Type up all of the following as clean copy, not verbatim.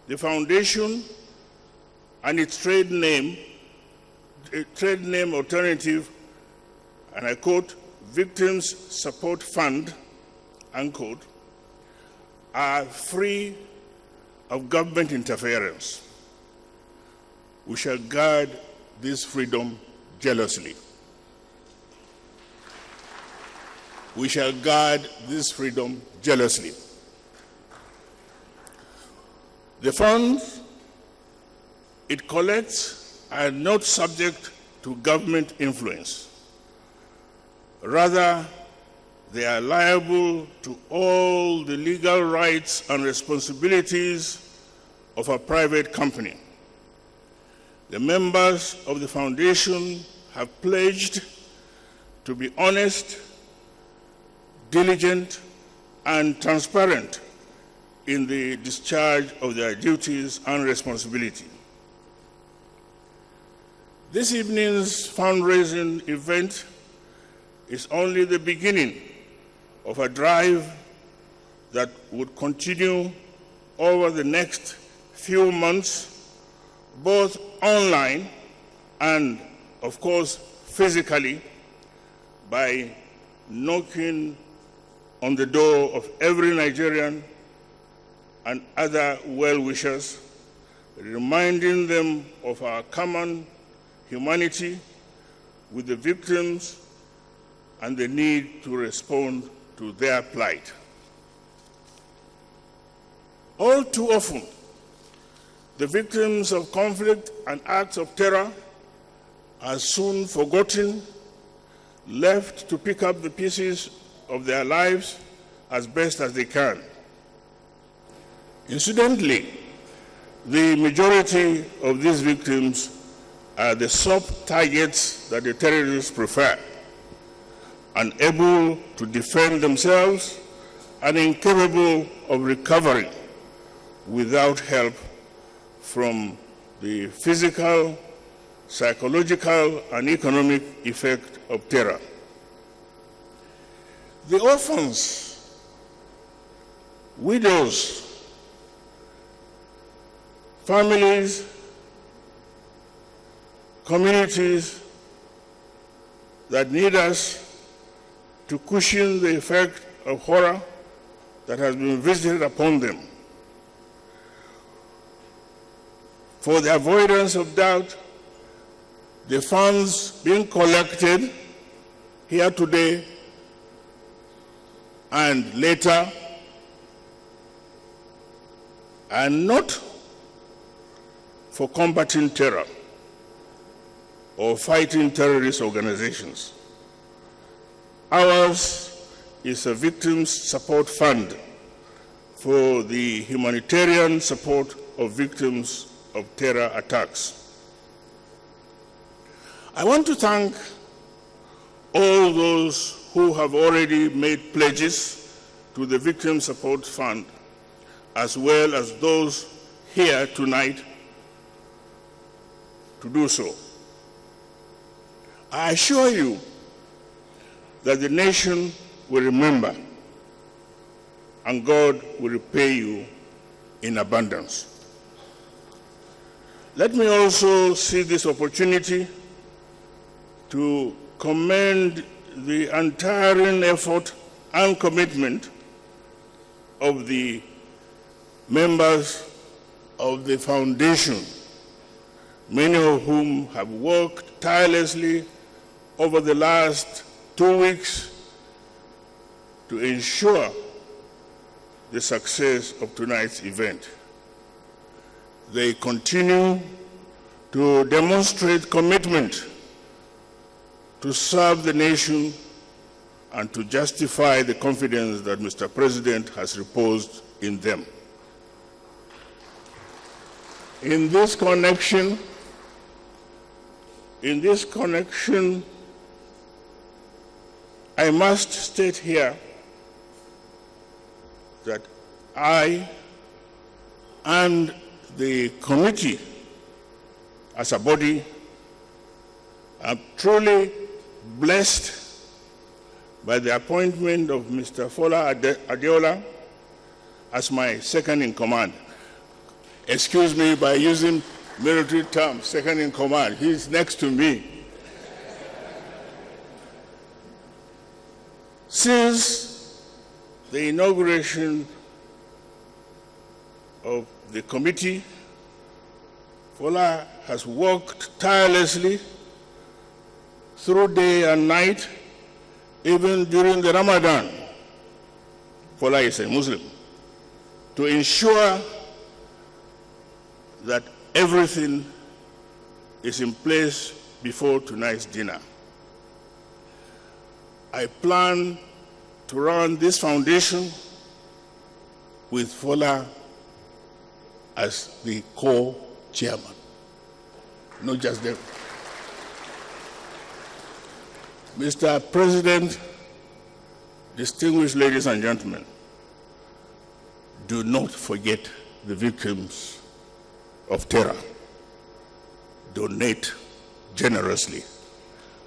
The foundation and its trade name alternative, and I quote, Victims Support Fund, unquote, are free of government interference. We shall guard this freedom jealously. We shall guard this freedom jealously. The funds it collects are not subject to government influence. Rather, they are liable to all the legal rights and responsibilities of a private company. The members of the foundation have pledged to be honest, diligent, and transparent in the discharge of their duties and responsibility. This evening's fundraising event is only the beginning of a drive that would continue over the next few months, both online and, of course, physically, by knocking on the door of every Nigerian and other well-wishers, reminding them of our common humanity with the victims and the need to respond to their plight. All too often, the victims of conflict and acts of terror are soon forgotten, left to pick up the pieces of their lives as best as they can. Incidentally, the majority of these victims are the soft targets that the terrorists prefer, unable to defend themselves and incapable of recovering without help from the physical, psychological, and economic effect of terror. The orphans, widows, families, communities that need us to cushion the effect of horror that has been visited upon them. For the avoidance of doubt, the funds being collected here today and later are not for combating terror or fighting terrorist organizations. Ours is a Victims Support Fund for the humanitarian support of victims of terror attacks. I want to thank all those who have already made pledges to the Victims Support Fund, as well as those here tonight to do so. I assure you that the nation will remember and God will repay you in abundance. Let me also see this opportunity to commend the untiring effort and commitment of the members of the foundation, many of whom have worked tirelessly over the last 2 weeks to ensure the success of tonight's event. They continue to demonstrate commitment to serve the nation and to justify the confidence that Mr. President has reposed in them. In this connection, I must state here that I and the committee as a body are truly blessed by the appointment of Mr. Fola Adeola as my second in command. excuse me by using military term, second in command. He's next to me. Since the inauguration of the committee, Fola has worked tirelessly through day and night, even during the Ramadan. Fola is a Muslim, to ensure that everything is in place before tonight's dinner. I plan to run this foundation with Fola as the co-chairman, not just them. Mr. President, distinguished ladies and gentlemen, do not forget the victims of terror. Donate generously.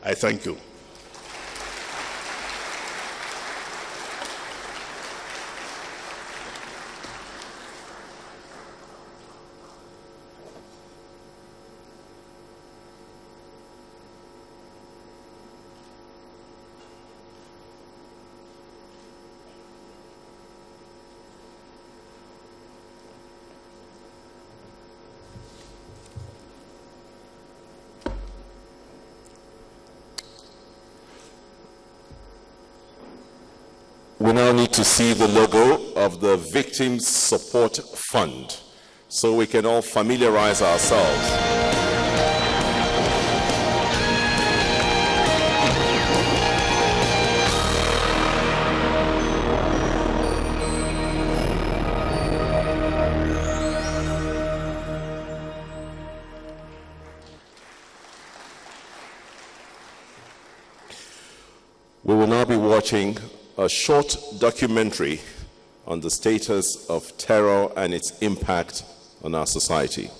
I thank you. We now need to see the logo of the Victims Support Fund so we can all familiarize ourselves. We will now be watching a short documentary on the status of terror and its impact on our society.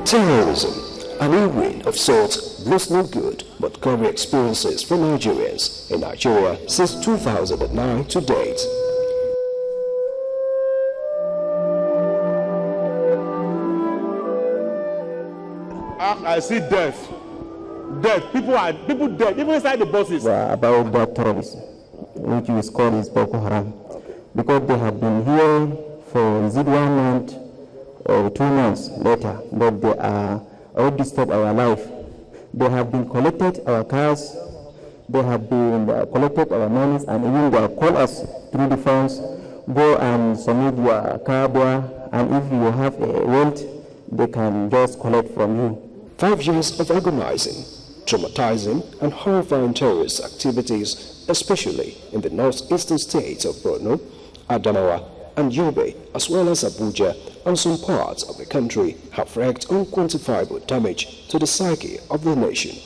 Terrorism, an ill wind of sorts, blows no good but gory experiences for Nigerians in Nigeria since 2009 to date. I see death. People dead, even inside the buses. About that terrorism, which is called Boko Haram, because they have been here for, is it 1 month or 2 months later, but they are all disturbed our life. They have been collected our cars, they have been collected our monies, and even they have called us through the phones, go and submit your car there, and if you have a wealth, they can just collect from you. 5 years of organizing, traumatizing and horrifying terrorist activities, especially in the northeastern states of Borno, Adamawa, and Yobe, as well as Abuja and some parts of the country, have wreaked unquantifiable damage to the psyche of the nation.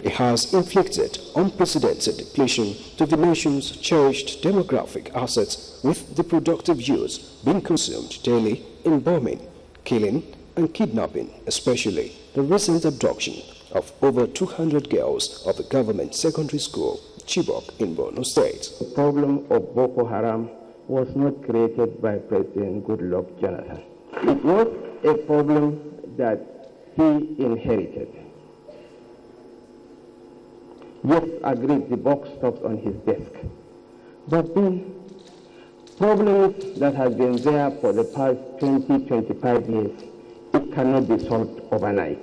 It has inflicted unprecedented depletion to the nation's cherished demographic assets, with the productive youth being consumed daily in bombing, killing, and kidnapping, especially the recent abduction of over 200 girls of the government secondary school, Chibok, in Borno State. The problem of Boko Haram was not created by President Goodluck Jonathan. It was a problem that he inherited. Yes, agreed, the box stopped on his desk. But then, problems that have been there for the past 20, 25 years, it cannot be solved overnight.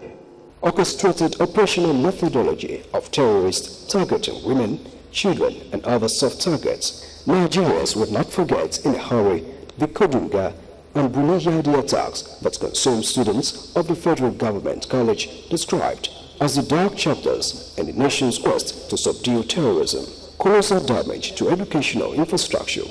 Orchestrated operational methodology of terrorists targeting women, children, and other soft targets, Nigerians would not forget in a hurry the Kodunga and Buniyadi attacks that consumed students of the Federal Government College, described as the dark chapters in the nation's quest to subdue terrorism. colossal damage to educational infrastructure,